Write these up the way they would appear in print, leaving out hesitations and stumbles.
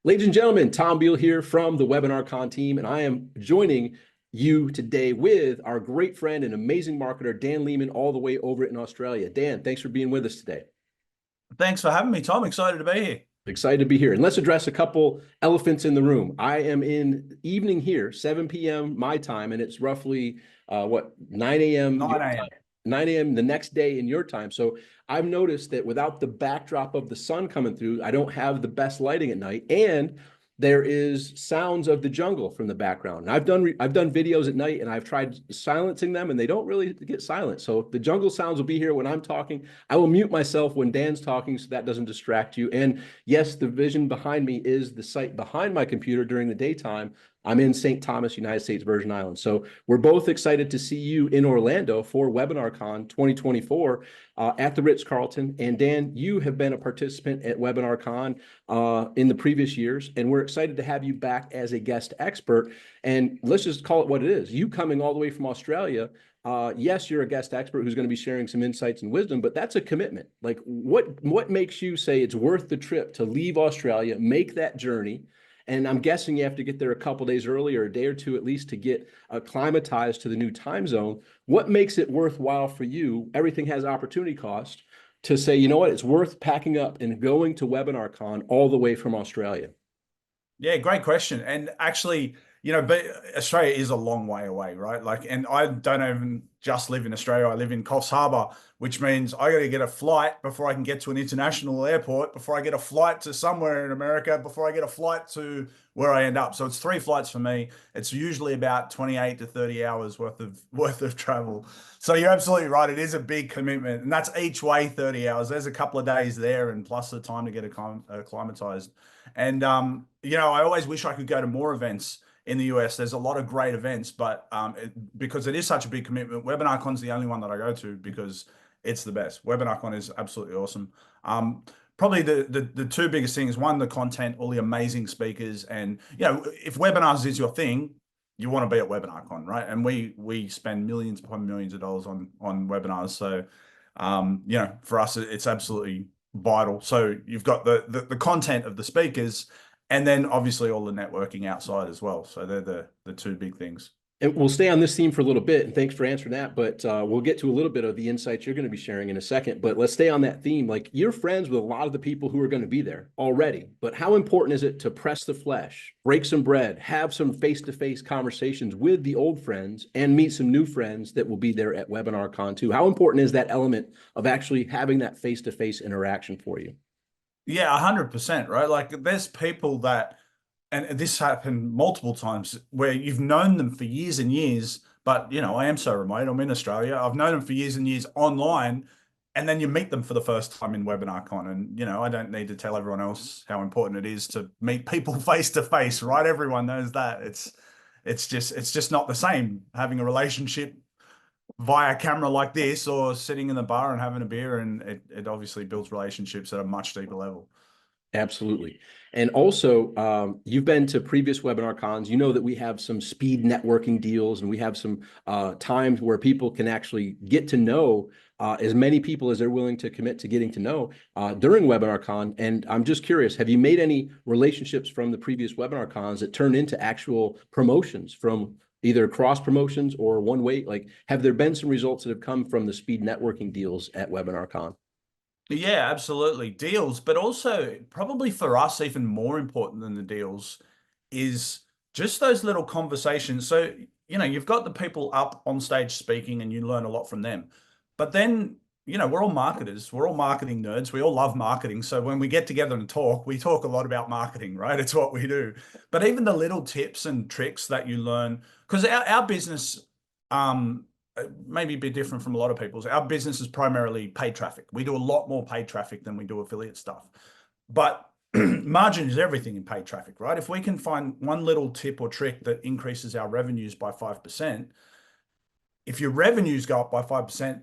Ladies and gentlemen, Tom Beal here from the WebinarCon team, and I am joining you today with our great friend and amazing marketer, Dan Leman, all the way over in Australia. Dan, thanks for being with us today. Thanks for having me, Tom. Excited to be here. Excited to be here. And let's address a couple elephants in the room. I am in evening here, 7 p.m. my time, and it's roughly 9 a.m. 9 your a.m. time. 9 a.m. the next day in your time. So I've noticed that without the backdrop of the sun coming through, I don't have the best lighting at night. And there is sounds of the jungle from the background. And I've done videos at night and I've tried silencing them and they don't really get silent. So the jungle sounds will be here when I'm talking. I will mute myself when Dan's talking so that doesn't distract you. And yes, the vision behind me is the site behind my computer during the daytime. I'm in St. Thomas, United States Virgin Islands. So we're both excited to see you in Orlando for WebinarCon 2024 at the Ritz-Carlton. And Dan, you have been a participant at WebinarCon in the previous years, and we're excited to have you back as a guest expert. And let's just call it what it is. You coming all the way from Australia. Yes, you're a guest expert who's going to be sharing some insights and wisdom, but that's a commitment. Like what makes you say it's worth the trip to leave Australia, make that journey? And I'm guessing you have to get there a couple days early or a day or two at least to get acclimatized to the new time zone. What makes it worthwhile for you? Everything has opportunity cost to say, you know what, it's worth packing up and going to WebinarCon all the way from Australia. Yeah, great question. And actually, but Australia is a long way away, right? And I don't even just live in Australia. I live in Coffs Harbour, which means I got to get a flight before I can get to an international airport, before I get a flight to somewhere in America, before I get a flight to where I end up. So it's 3 flights for me. It's usually about 28 to 30 hours worth of travel. So you're absolutely right. It is a big commitment, and that's each way 30 hours. There's a couple of days there, and plus the time to get acclimatized. And I always wish I could go to more events in the US. There's a lot of great events, but because it is such a big commitment, WebinarCon's the only one that I go to because it's the best. WebinarCon is absolutely awesome. Probably the two biggest things: one, the content, all the amazing speakers, and if webinars is your thing, you want to be at WebinarCon, right? And we spend millions upon millions of dollars on webinars, so for us, it's absolutely vital. So you've got the content of the speakers, and then obviously all the networking outside as well. So they're the two big things. And we'll stay on this theme for a little bit, and thanks for answering that. But we'll get to a little bit of the insights you're going to be sharing in a second. But let's stay on that theme. Like, you're friends with a lot of the people who are going to be there already. But how important is it to press the flesh, break some bread, have some face-to-face conversations with the old friends, and meet some new friends that will be there at WebinarCon too? How important is that element of actually having that face-to-face interaction for you? Yeah, 100%, right? Like, there's people that, and this happened multiple times, where you've known them for years and years, but I am so remote. I'm in Australia. I've known them for years and years online, and then you meet them for the first time in WebinarCon. And I don't need to tell everyone else how important it is to meet people face to face, right? Everyone knows that. It's just not the same having a relationship via camera like this, or sitting in the bar and having a beer, and it obviously builds relationships at a much deeper level. Absolutely. And also, you've been to previous webinar cons. You know that we have some speed networking deals, and we have some times where people can actually get to know as many people as they're willing to commit to getting to know during webinar con. And I'm just curious, have you made any relationships from the previous webinar cons that turn into actual promotions from either cross promotions or one way? Like, have there been some results that have come from the speed networking deals at webinar con? Yeah, absolutely. Deals, but also probably for us, even more important than the deals is just those little conversations. So, you've got the people up on stage speaking and you learn a lot from them. But then, we're all marketers, we're all marketing nerds, we all love marketing. So when we get together and talk, we talk a lot about marketing, right? It's what we do. But even the little tips and tricks that you learn, because our business, maybe a bit different from a lot of people's. Our business is primarily paid traffic. We do a lot more paid traffic than we do affiliate stuff. But margin is everything in paid traffic, right? If we can find one little tip or trick that increases our revenues by 5%, if your revenues go up by 5%,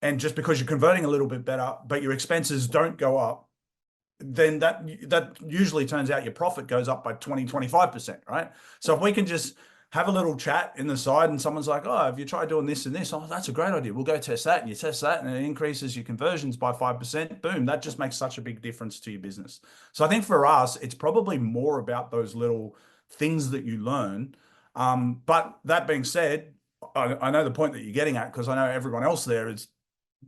and just because you're converting a little bit better, but your expenses don't go up, then that usually turns out your profit goes up by 20, 25%, right? So if we can just have a little chat in the side, and someone's like, oh, have you tried doing this and this? Oh, that's a great idea. We'll go test that. And you test that, and it increases your conversions by 5%. Boom. That just makes such a big difference to your business. So I think for us, it's probably more about those little things that you learn. But that being said, I know the point that you're getting at, because I know everyone else there is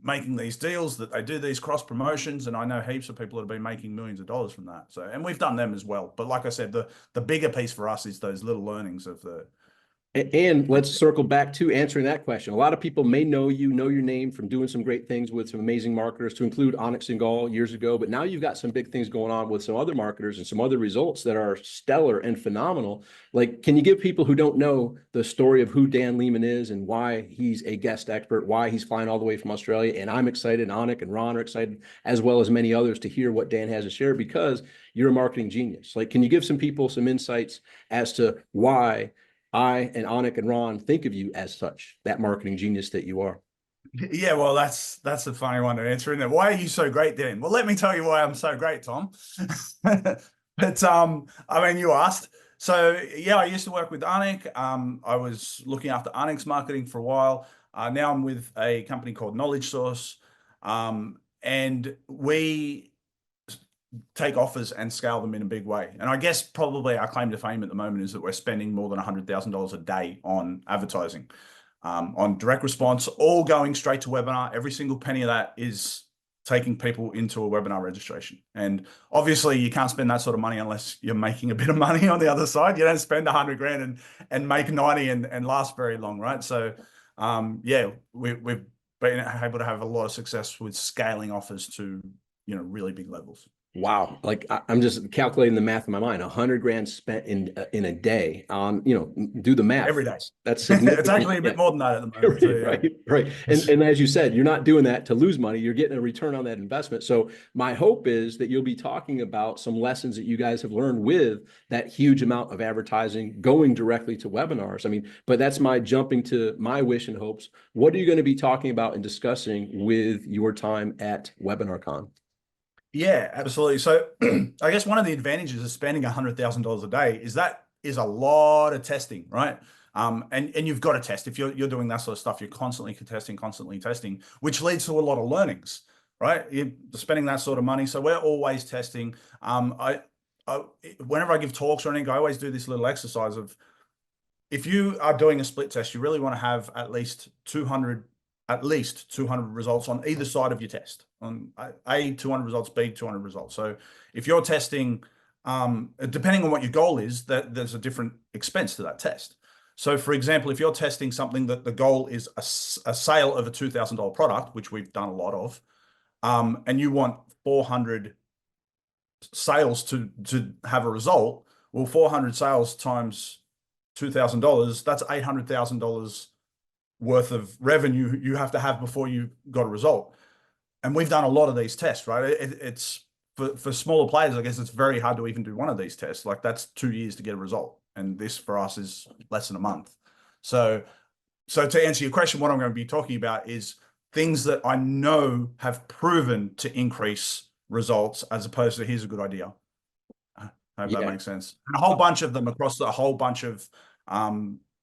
making these deals, that they do these cross promotions, and I know heaps of people that have been making millions of dollars from that. So, and we've done them as well. But like I said, the bigger piece for us is those little learnings of the. And let's circle back to answering that question. A lot of people may know your name from doing some great things with some amazing marketers, to include Onyx and Gall years ago. But now you've got some big things going on with some other marketers and some other results that are stellar and phenomenal. Like, can you give people who don't know the story of who Dan Leman is and why he's a guest expert, why he's flying all the way from Australia? And I'm excited, Onyx and Ron are excited, as well as many others, to hear what Dan has to share, because you're a marketing genius. Like, can you give some people some insights as to why I and Anik and Ron think of you as such, that marketing genius that you are? Yeah, well, that's a funny one to answer, isn't it? Why are you so great, Dan? Well, let me tell you why I'm so great, Tom. But I mean, you asked. So yeah, I used to work with Anik. I was looking after Anik's marketing for a while. Now I'm with a company called Knowledge Source, and we take offers and scale them in a big way. And I guess probably our claim to fame at the moment is that we're spending more than $100,000 a day on advertising, on direct response, all going straight to webinar. Every single penny of that is taking people into a webinar registration. And obviously you can't spend that sort of money unless you're making a bit of money on the other side. You don't spend 100 grand and make 90 and last very long, right? So yeah, we've been able to have a lot of success with scaling offers to, really big levels. Wow. Like, I'm just calculating the math in my mind. 100 grand spent in a day on, do the math. Every day. That's significant. It's actually a bit more than that at the moment. Too, yeah. Right. And as you said, you're not doing that to lose money. You're getting a return on that investment. So my hope is that you'll be talking about some lessons that you guys have learned with that huge amount of advertising going directly to webinars. I mean, but that's my jumping to my wish and hopes. What are you going to be talking about and discussing with your time at WebinarCon? Yeah, absolutely. So I guess one of the advantages of spending $100,000 a day is that is a lot of testing, right? And you've got to test. If you're doing that sort of stuff, you're constantly testing, which leads to a lot of learnings, right? You're spending that sort of money. So we're always testing. Whenever I give talks or anything, I always do this little exercise of, if you are doing a split test, you really want to have at least 200 results on either side of your test. On A, 200 results, B, 200 results. So if you're testing, depending on what your goal is, that there's a different expense to that test. So for example, if you're testing something that the goal is a sale of a $2,000 product, which we've done a lot of, and you want 400 sales to have a result, well, 400 sales times $2,000, that's $800,000 worth of revenue you have to have before you got a result. And we've done a lot of these tests, right? It's for smaller players, I guess it's very hard to even do one of these tests. Like, that's 2 years to get a result. And this for us is less than a month. So to answer your question, what I'm going to be talking about is things that I know have proven to increase results, as opposed to, here's a good idea. I hope that makes sense. And a whole bunch of them across a whole bunch of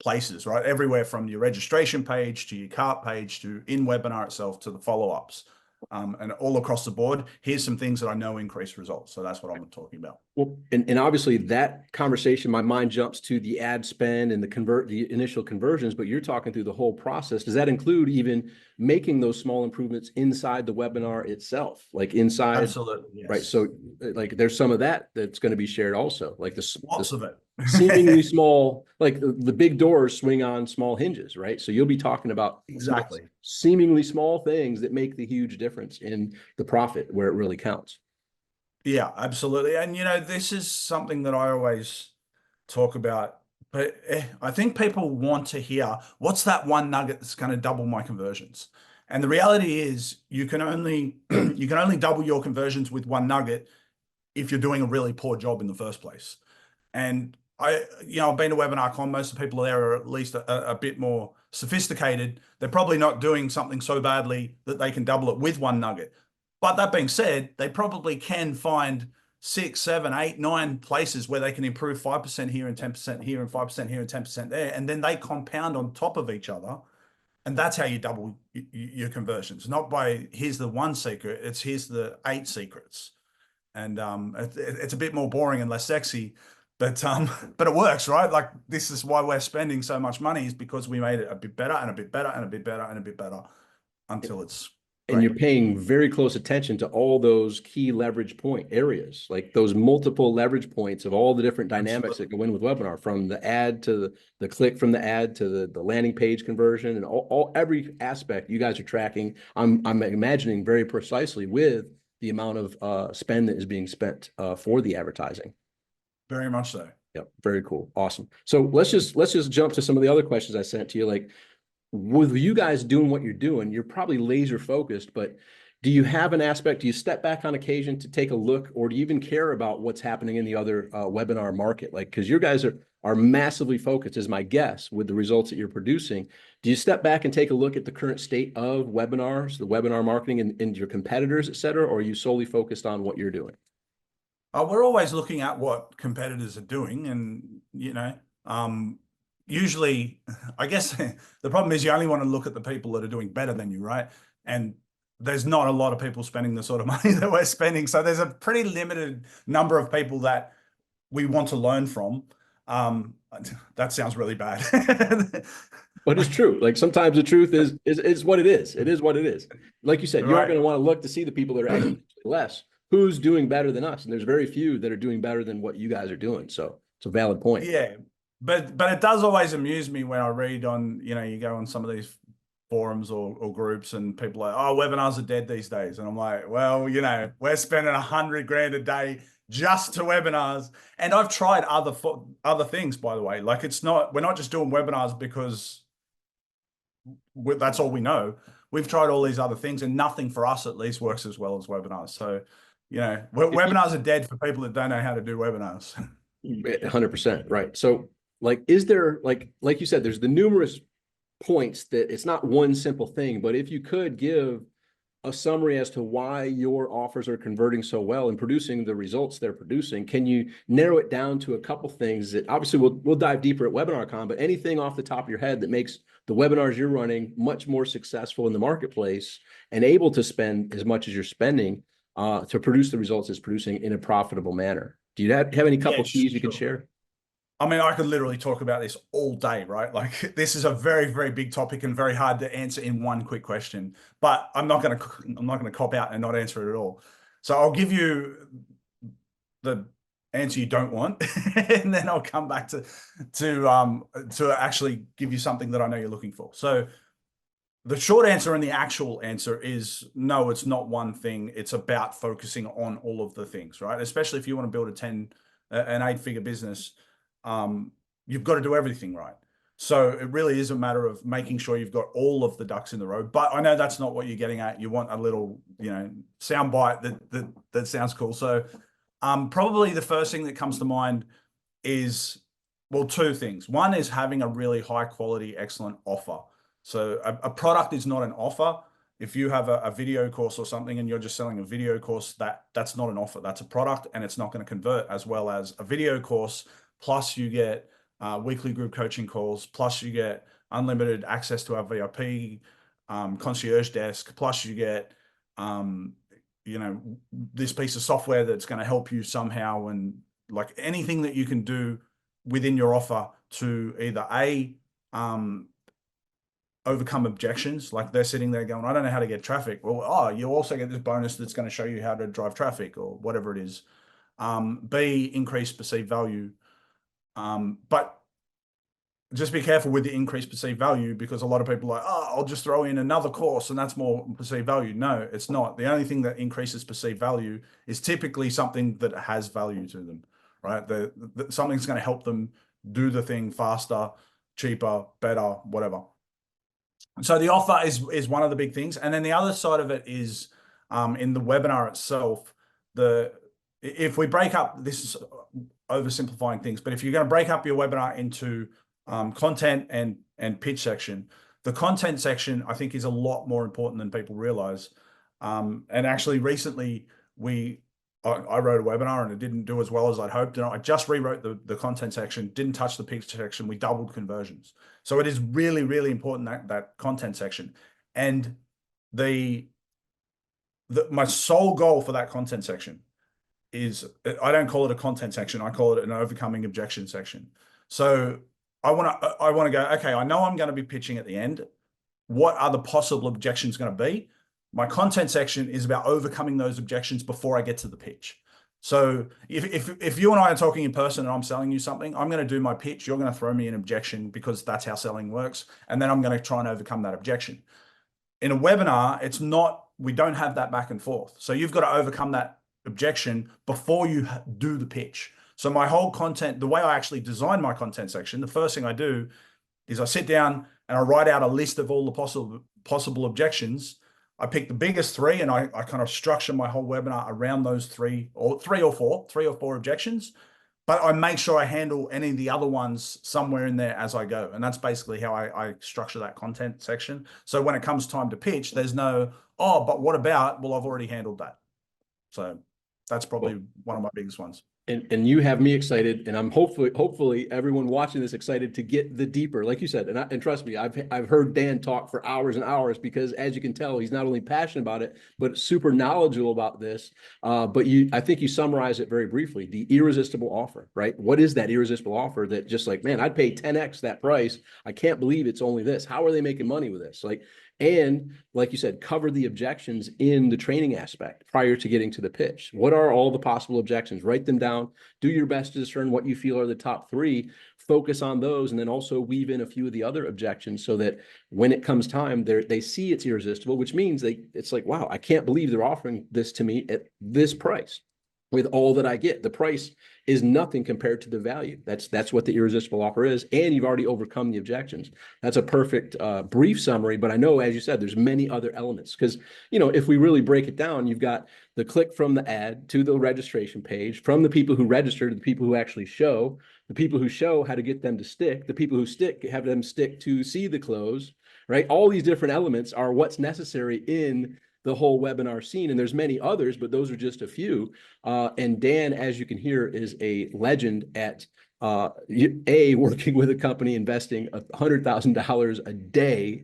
places, right? Everywhere from your registration page to your cart page to in webinar itself to the follow-ups, and all across the board. Here's some things that I know increase results. So that's what I'm talking about. Well, and obviously that conversation, my mind jumps to the ad spend and the initial conversions, but you're talking through the whole process. Does that include even making those small improvements inside the webinar itself, like inside? Absolutely, yes. Right. So like, there's some of that's going to be shared also, like lots of it. Seemingly small, like the big doors swing on small hinges, right? So you'll be talking about exactly seemingly small things that make the huge difference in the profit where it really counts. Yeah, absolutely. And this is something that I always talk about, but I think people want to hear, what's that one nugget that's going to double my conversions? And the reality is, you can only double your conversions with one nugget if you're doing a really poor job in the first place. And I've been to WebinarCon. Most of the people there are at least a bit more sophisticated. They're probably not doing something so badly that they can double it with one nugget. But that being said, they probably can find 6, 7, 8, 9 places where they can improve 5% here and 10% here and 5% here and 10% there. And then they compound on top of each other. And that's how you double your conversions, not by here's the one secret, it's here's the 8 secrets. And it's a bit more boring and less sexy, but it works, right? Like this is why we're spending so much money, is because we made it a bit better and a bit better and a bit better and a bit better until it's And great. you're paying very close attention to all those key leverage point areas, like those multiple leverage points of all the different dynamics that go in with webinar, from the ad to the click from the ad to the landing page conversion, and every aspect you guys are tracking. I'm imagining very precisely with the amount of spend that is being spent for the advertising. Very much so. Yep, very cool, awesome. So let's just jump to some of the other questions I sent to you. Like, with you guys doing what you're doing, you're probably laser focused, but do you have an aspect, do you step back on occasion to take a look, or do you even care about what's happening in the other webinar market? Like, because you guys are massively focused, is my guess, with the results that you're producing. Do you step back and take a look at the current state of webinars, the webinar marketing, and your competitors, et cetera, or are you solely focused on what you're doing? We're always looking at what competitors are doing, and usually, I guess the problem is you only want to look at the people that are doing better than you, right? And there's not a lot of people spending the sort of money that we're spending, so there's a pretty limited number of people that we want to learn from. That sounds really bad. But it's true. Like, sometimes the truth is what it is. It is what it is. Like you said, you aren't going to want to look to see the people that are exponentially less. Who's doing better than us? And there's very few that are doing better than what you guys are doing. So it's a valid point. Yeah, but it does always amuse me when I read on, you go on some of these forums or groups, and people are like, oh, webinars are dead these days. And I'm like, well, we're spending $100,000 a day just to webinars. And I've tried other things, by the way. Like, we're not just doing webinars because that's all we know. We've tried all these other things, and nothing for us at least works as well as webinars. So, webinars are dead for people that don't know how to do webinars. 100%. Right. So, like, is there, like you said, there's the numerous points that it's not one simple thing, but if you could give a summary as to why your offers are converting so well and producing the results they're producing, can you narrow it down to a couple things that, obviously we'll dive deeper at WebinarCon, but anything off the top of your head that makes the webinars you're running much more successful in the marketplace and able to spend as much as you're spending to produce the results it's producing in a profitable manner? Do you have any couple keys you can share? I mean, I could literally talk about this all day, right? Like, this is a very, very big topic and very hard to answer in one quick question. But I'm not going to cop out and not answer it at all. So I'll give you the answer you don't want, and then I'll come back to actually give you something that I know you're looking for. So the short answer and the actual answer is no, it's not one thing. It's about focusing on all of the things, right? Especially if you want to build an 8-figure business. You've got to do everything right. So it really is a matter of making sure you've got all of the ducks in the row. But I know that's not what you're getting at. You want a little, sound bite that sounds cool. So probably the first thing that comes to mind is, well, 2 things. One is having a really high quality, excellent offer. So a product is not an offer. If you have a video course or something and you're just selling a video course, that's not an offer. That's a product, and it's not going to convert as well as a video course. Plus you get weekly group coaching calls, plus you get unlimited access to our VIP concierge desk, plus you get, this piece of software that's going to help you somehow, and like anything that you can do within your offer to either overcome objections. Like, they're sitting there going, I don't know how to get traffic. Well, you also get this bonus that's going to show you how to drive traffic, or whatever it is. B, increase perceived value. But just be careful with the increased perceived value, because a lot of people are like, oh, I'll just throw in another course and that's more perceived value. No, it's not. The only thing that increases perceived value is typically something that has value to them, right? Something's going to help them do the thing faster, cheaper, better, whatever. So the offer is one of the big things. And then the other side of it is in the webinar itself, if we break up, this is oversimplifying things, but if you're going to break up your webinar into content and pitch section, the content section, I think, is a lot more important than people realize. And actually recently we I wrote a webinar and it didn't do as well as I'd hoped. And I just rewrote the content section, didn't touch the pitch section. We doubled conversions. So it is really, really important that content section. And my sole goal for that content section is, I don't call it a content section. I call it an overcoming objection section. So I want to go, okay, I know I'm going to be pitching at the end. What are the possible objections going to be? My content section is about overcoming those objections before I get to the pitch. So if you and I are talking in person and I'm selling you something, I'm going to do my pitch. You're going to throw me an objection because that's how selling works. And then I'm going to try and overcome that objection. In a webinar, it's not, we don't have that back and forth. So you've got to overcome that objection before you do the pitch. So my whole content, the way I actually design my content section, the first thing I do is I sit down and I write out a list of all the possible objections. I pick the biggest three and I kind of structure my whole webinar around those three or four objections. But I make sure I handle any of the other ones somewhere in there as I go. And that's basically how I structure that content section. So when it comes time to pitch, there's no, oh, but what about, well, I've already handled that. So that's probably one of my biggest ones. And you have me excited, and I'm hopefully everyone watching this excited to get the deeper, like you said, and trust me, I've heard Dan talk for hours and hours, because as you can tell, he's not only passionate about it, but super knowledgeable about this. But I think you summarize it very briefly: the irresistible offer, right? What is that irresistible offer that just like, man, I'd pay 10x that price. I can't believe it's only this. How are they making money with this? And like you said, cover the objections in the training aspect prior to getting to the pitch. What are all the possible objections? Write them down. Do your best to discern what you feel are the top three. Focus on those, and then also weave in a few of the other objections so that when it comes time, they see it's irresistible, which means it's like, wow, I can't believe they're offering this to me at this price with all that I get. The price is nothing compared to the value. That's what the irresistible offer is. And you've already overcome the objections. That's a perfect brief summary. But I know, as you said, there's many other elements, because, if we really break it down, you've got the click from the ad to the registration page, from the people who register to the people who actually show, the people who show, how to get them to stick, the people who stick, have them stick to see the close, right? All these different elements are what's necessary in the whole webinar scene. And there's many others, but those are just a few. And Dan, as you can hear, is a legend at working with a company investing $100,000 a day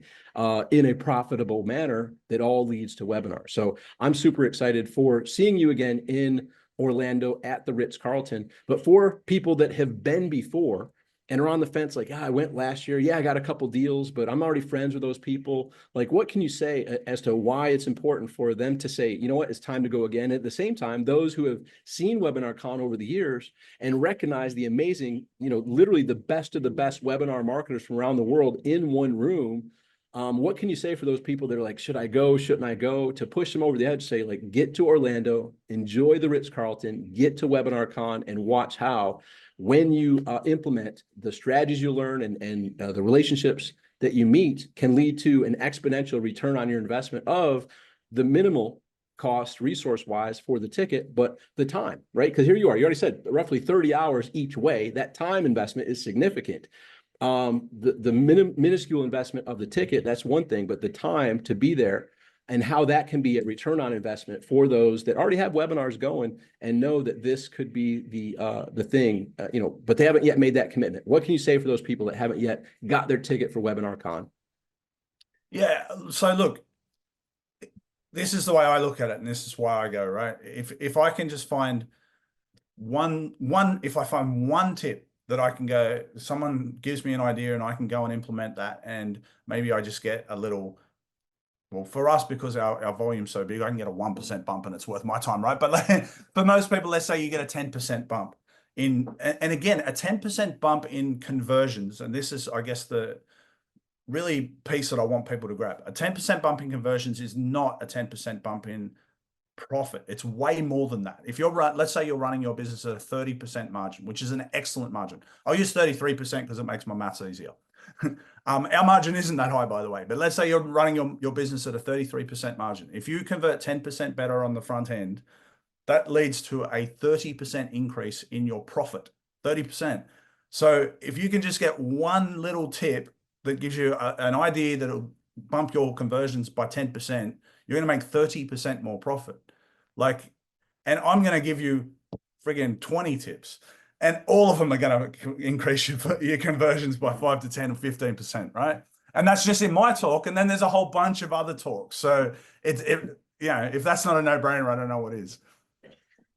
in a profitable manner that all leads to webinars. So I'm super excited for seeing you again in Orlando at the Ritz-Carlton. But for people that have been before and are on the fence, like, I went last year, I got a couple deals, but I'm already friends with those people. Like, what can you say as to why it's important for them to say, you know what, it's time to go again? At the same time, those who have seen WebinarCon over the years and recognize the amazing, literally the best of the best webinar marketers from around the world in one room, what can you say for those people that are like, should I go, shouldn't I go, to push them over the edge? Say, like, get to Orlando, enjoy the Ritz-Carlton, get to WebinarCon, and watch how, when you implement the strategies you learn and the relationships that you meet, can lead to an exponential return on your investment of the minimal cost resource-wise for the ticket, but the time, right? Because here you already said roughly 30 hours each way. That time investment is significant. The minuscule investment of the ticket, that's one thing, but the time to be there and how that can be a return on investment for those that already have webinars going and know that this could be the thing, but they haven't yet made that commitment. What can you say for those people that haven't yet got their ticket for WebinarCon? Yeah. So look, this is the way I look at it, and this is why I go, right? If I can just find if I find one tip that I can go, someone gives me an idea and I can go and implement that, and maybe I just get a little, well, for us, because our volume's so big, I can get a 1% bump and it's worth my time, right? But for most people, let's say you get a 10% bump in, and again, a 10% bump in conversions. And this is, I guess, the really piece that I want people to grab. A 10% bump in conversions is not a 10% bump in profit. It's way more than that. If let's say you're running your business at a 30% margin, which is an excellent margin. I'll use 33% because it makes my maths easier. Our margin isn't that high, by the way, but let's say you're running your business at a 33% margin. If you convert 10% better on the front end, that leads to a 30% increase in your profit, 30%. So if you can just get one little tip that gives you an idea that'll bump your conversions by 10%, you're going to make 30% more profit. and I'm going to give you friggin' 20 tips. And all of them are going to increase your conversions by 5 to 10 or 15%, right? And that's just in my talk. And then there's a whole bunch of other talks. So if that's not a no-brainer, I don't know what is.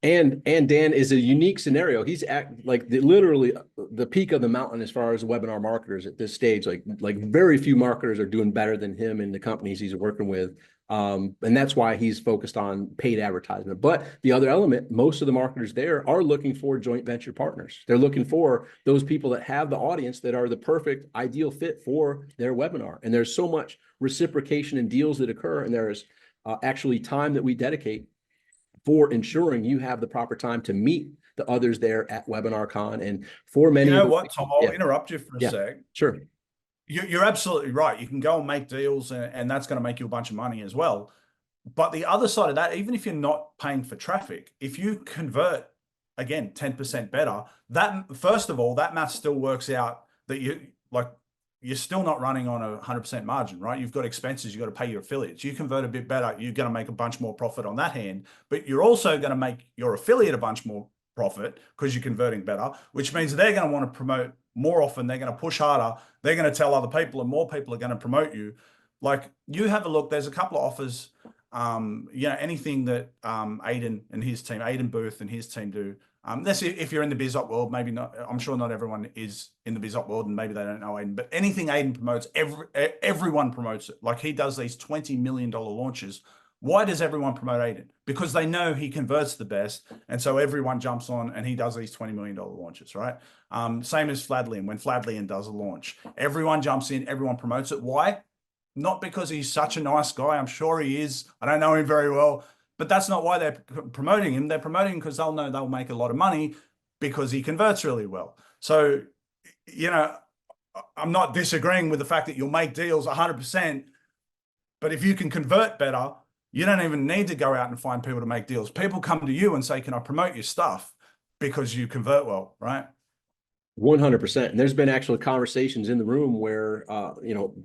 And Dan is a unique scenario. He's literally the peak of the mountain as far as webinar marketers at this stage. Like very few marketers are doing better than him in the companies he's working with. And that's why he's focused on paid advertisement. But the other element, most of the marketers there are looking for joint venture partners. They're looking for those people that have the audience that are the perfect ideal fit for their webinar. And there's so much reciprocation and deals that occur. And there's actually time that we dedicate for ensuring you have the proper time to meet the others there at WebinarCon. And for many, you know what, Tom, I'll yeah. interrupt you for a sec. Sure. You're absolutely right. You can go and make deals, and that's going to make you a bunch of money as well. But the other side of that, even if you're not paying for traffic, if you convert, again, 10% better, that, first of all, that math still works out that you're still not running on a 100% margin, right? You've got expenses, you've got to pay your affiliates. You convert a bit better, you're going to make a bunch more profit on that hand, but you're also going to make your affiliate a bunch more profit because you're converting better, which means they're going to want to promote more often. They're going to push harder. They're going to tell other people, and more people are going to promote you. Like, you have a look, there's a couple of offers, anything that Aiden Booth and his team do. That's if you're in the biz op world, maybe not. I'm sure not everyone is in the biz op world, and maybe they don't know Aiden. But anything Aiden promotes, everyone promotes it. Like, he does these $20 million launches. Why does everyone promote Aiden? Because they know he converts the best, and so everyone jumps on, and he does these $20 million launches, right? Same as Fladlian. When Fladlian does a launch, everyone jumps in, everyone promotes it. Why? Not because he's such a nice guy. I'm sure he is. I don't know him very well. But that's not why they're promoting him. They're promoting him because they'll know they'll make a lot of money because he converts really well. So, I'm not disagreeing with the fact that you'll make deals 100%, but if you can convert better, you don't even need to go out and find people to make deals. People come to you and say, can I promote your stuff? Because you convert well, right? 100%. And there's been actual conversations in the room where,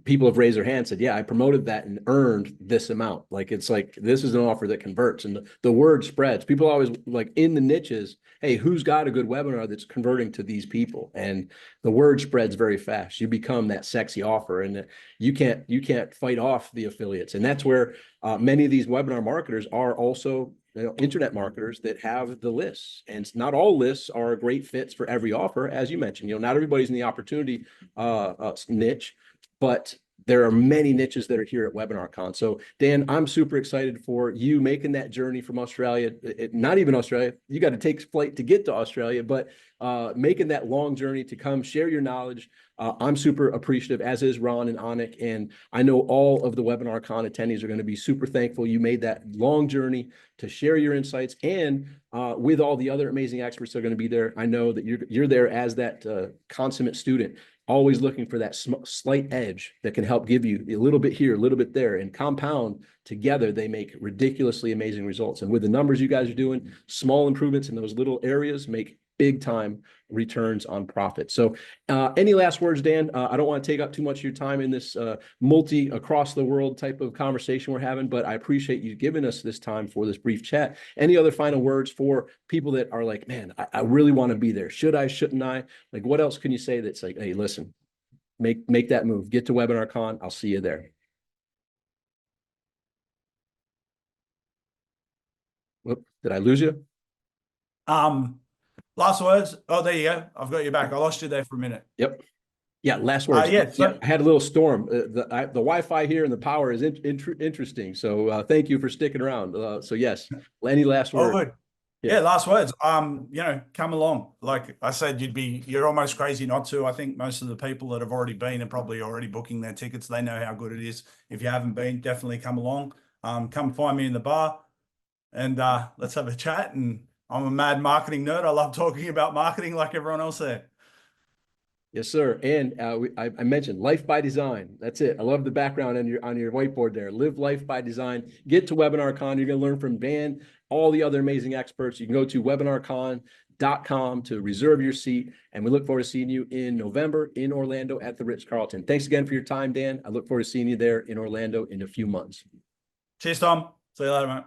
people have raised their hand and said, yeah, I promoted that and earned this amount. Like, it's like, this is an offer that converts, and the word spreads. People always like in the niches, hey, who's got a good webinar that's converting to these people? And the word spreads very fast. You become that sexy offer, and you can't fight off the affiliates. And that's where many of these webinar marketers are also internet marketers that have the lists, and not all lists are great fits for every offer. As you mentioned, not everybody's in the opportunity niche, but there are many niches that are here at WebinarCon. So Dan, I'm super excited for you making that journey from Australia, not even Australia. You got to take flight to get to Australia, but making that long journey to come share your knowledge. I'm super appreciative, as is Ron and Anik. And I know all of the WebinarCon attendees are going to be super thankful you made that long journey to share your insights. And with all the other amazing experts that are going to be there, I know that you're there as that consummate student, always looking for that slight edge that can help give you a little bit here, a little bit there, and compound together. They make ridiculously amazing results. And with the numbers you guys are doing, small improvements in those little areas make big time returns on profit. So any last words, Dan? I don't want to take up too much of your time in this multi across the world type of conversation we're having, but I appreciate you giving us this time for this brief chat. Any other final words for people that are like, man, I really want to be there. Should I, shouldn't I? Like, what else can you say that's like, hey, listen, make that move, get to WebinarCon. I'll see you there. Whoop, did I lose you? Last words. Oh, there you go. I've got you back. I lost you there for a minute. Yep. Yeah, last words. I had a little storm. The Wi-Fi here and the power is interesting. So thank you for sticking around. So yes, any last words? Oh, good. Yeah, last words. Come along. Like I said, you're almost crazy not to. I think most of the people that have already been are probably already booking their tickets. They know how good it is. If you haven't been, definitely come along. Come find me in the bar, and let's have a chat. And I'm a mad marketing nerd. I love talking about marketing like everyone else there. Yes, sir. And I mentioned life by design. That's it. I love the background on your whiteboard there. Live life by design. Get to WebinarCon. You're going to learn from Dan, all the other amazing experts. You can go to webinarcon.com to reserve your seat. And we look forward to seeing you in November in Orlando at the Ritz-Carlton. Thanks again for your time, Dan. I look forward to seeing you there in Orlando in a few months. Cheers, Tom. See you later, mate.